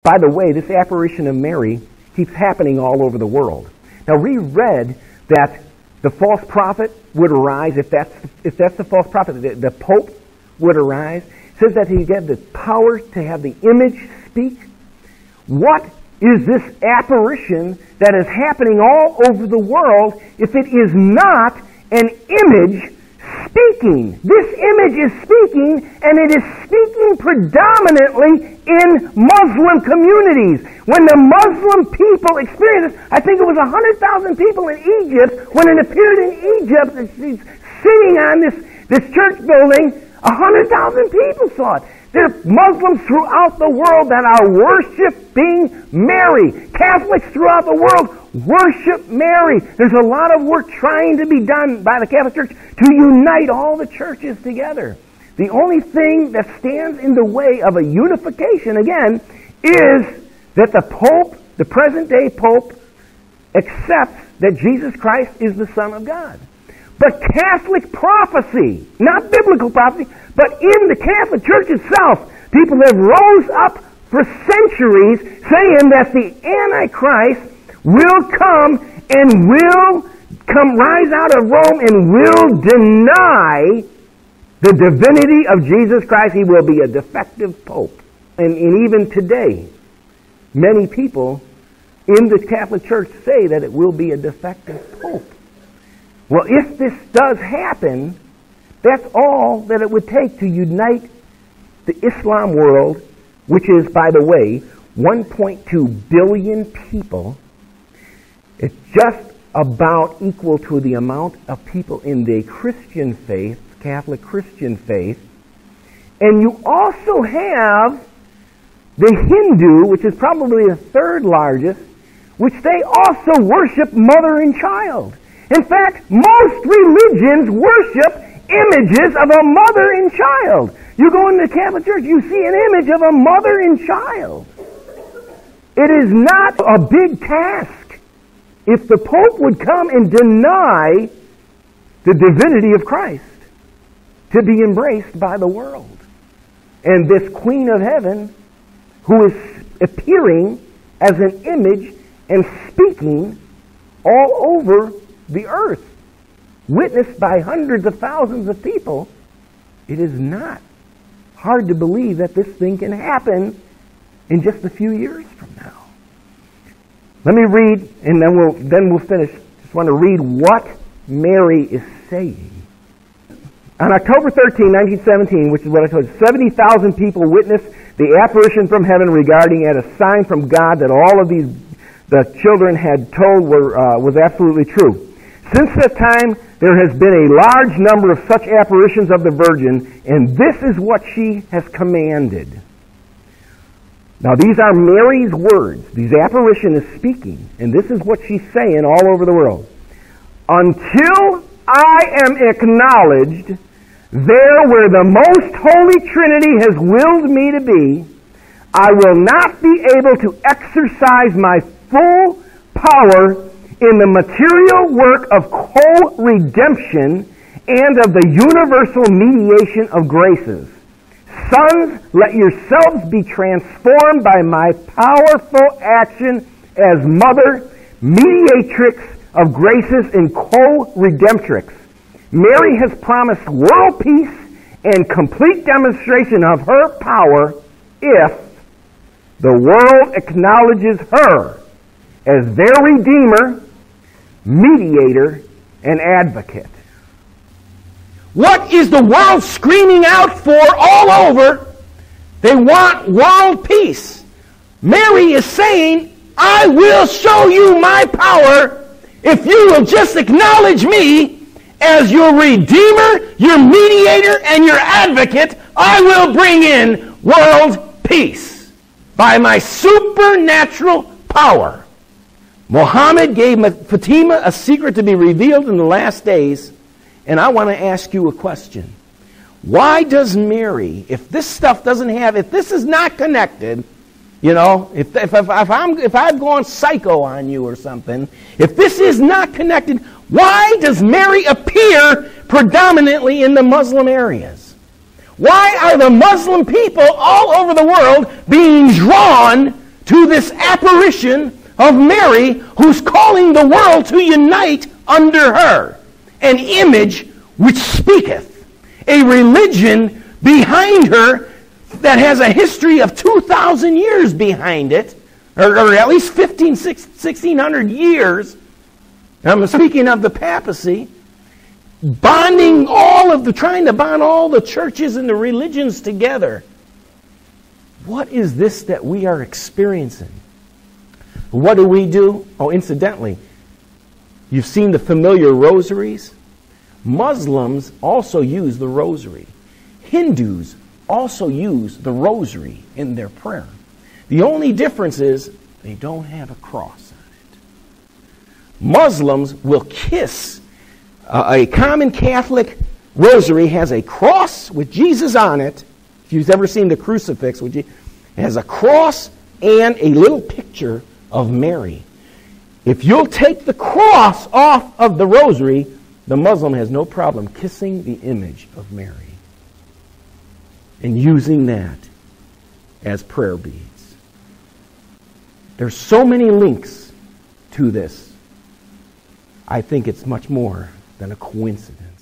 By the way, this apparition of Mary keeps happening all over the world. Now, we read that the false prophet would arise. If that's the false prophet, the Pope would arise. It says that he had the power to have the image speak. What is this apparition that is happening all over the world if it is not an image speaking? This image is speaking, and it is speaking predominantly in Muslim communities. When the Muslim people experienced this, I think it was 100,000 people in Egypt, when it appeared in Egypt, it's sitting on this church building, 100,000 people saw it. There are Muslims throughout the world that are worshiping Mary. Catholics throughout the world worship Mary. There's a lot of work trying to be done by the Catholic Church to unite all the churches together. The only thing that stands in the way of a unification, again, is that the Pope, the present-day Pope, accepts that Jesus Christ is the Son of God. But Catholic prophecy, not biblical prophecy, but in the Catholic Church itself, people have rose up for centuries saying that the Antichrist will come and will rise out of Rome and will deny the divinity of Jesus Christ. He will be a defective pope. And even today, many people in the Catholic Church say that it will be a defective pope. Well, if this does happen, that's all that it would take to unite the Islam world, which is, by the way, 1.2 billion people. It's just about equal to the amount of people in the Christian faith, Catholic Christian faith. And you also have the Hindu, which is probably the third largest, which they also worship mother and child. In fact, most religions worship images of a mother and child. You go into the Catholic Church, you see an image of a mother and child. It is not a big task if the Pope would come and deny the divinity of Christ to be embraced by the world. And this Queen of Heaven, who is appearing as an image and speaking all over the earth, witnessed by hundreds of thousands of people, it is not hard to believe that this thing can happen in just a few years from now. Let me read, and then we'll finish. Just want to read what Mary is saying. On October 13, 1917, which is what I told you, 70,000 people witnessed the apparition from heaven regarding it, a sign from God that all of the children had told was absolutely true. Since that time, there has been a large number of such apparitions of the Virgin, and this is what she has commanded. Now, these are Mary's words. These apparition is speaking, and this is what she's saying all over the world. Until I am acknowledged there where the most holy Trinity has willed me to be, I will not be able to exercise my full power in the material work of co-redemption and of the universal mediation of graces. Sons, let yourselves be transformed by my powerful action as mother, mediatrix of graces and co-redemptrix. Mary has promised world peace and complete demonstration of her power if the world acknowledges her as their Redeemer, mediator, and advocate. What is the world screaming out for all over? They want world peace. Mary is saying, I will show you my power if you will just acknowledge me as your Redeemer, your mediator, and your advocate. I will bring in world peace by my supernatural power. Muhammad gave Fatima a secret to be revealed in the last days, and I want to ask you a question. Why does Mary, if this stuff doesn't have, if this is not connected, you know, if I've gone psycho on you or something, if this is not connected, why does Mary appear predominantly in the Muslim areas? Why are the Muslim people all over the world being drawn to this apparition of Mary who's calling the world to unite under her. An image which speaketh. A religion behind her that has a history of 2,000 years behind it, or at least 1,600 years. I'm speaking of the papacy, trying to bond all the churches and the religions together. What is this that we are experiencing? What do we do? Oh, incidentally, you've seen the familiar rosaries. Muslims also use the rosary. Hindus also use the rosary in their prayer. The only difference is they don't have a cross on it. Muslims will kiss. A common Catholic rosary has a cross with Jesus on it. If you've ever seen the crucifix, it has a cross and a little picture of Mary. If you'll take the cross off of the rosary, the Muslim has no problem kissing the image of Mary and using that as prayer beads. There's so many links to this. I think it's much more than a coincidence.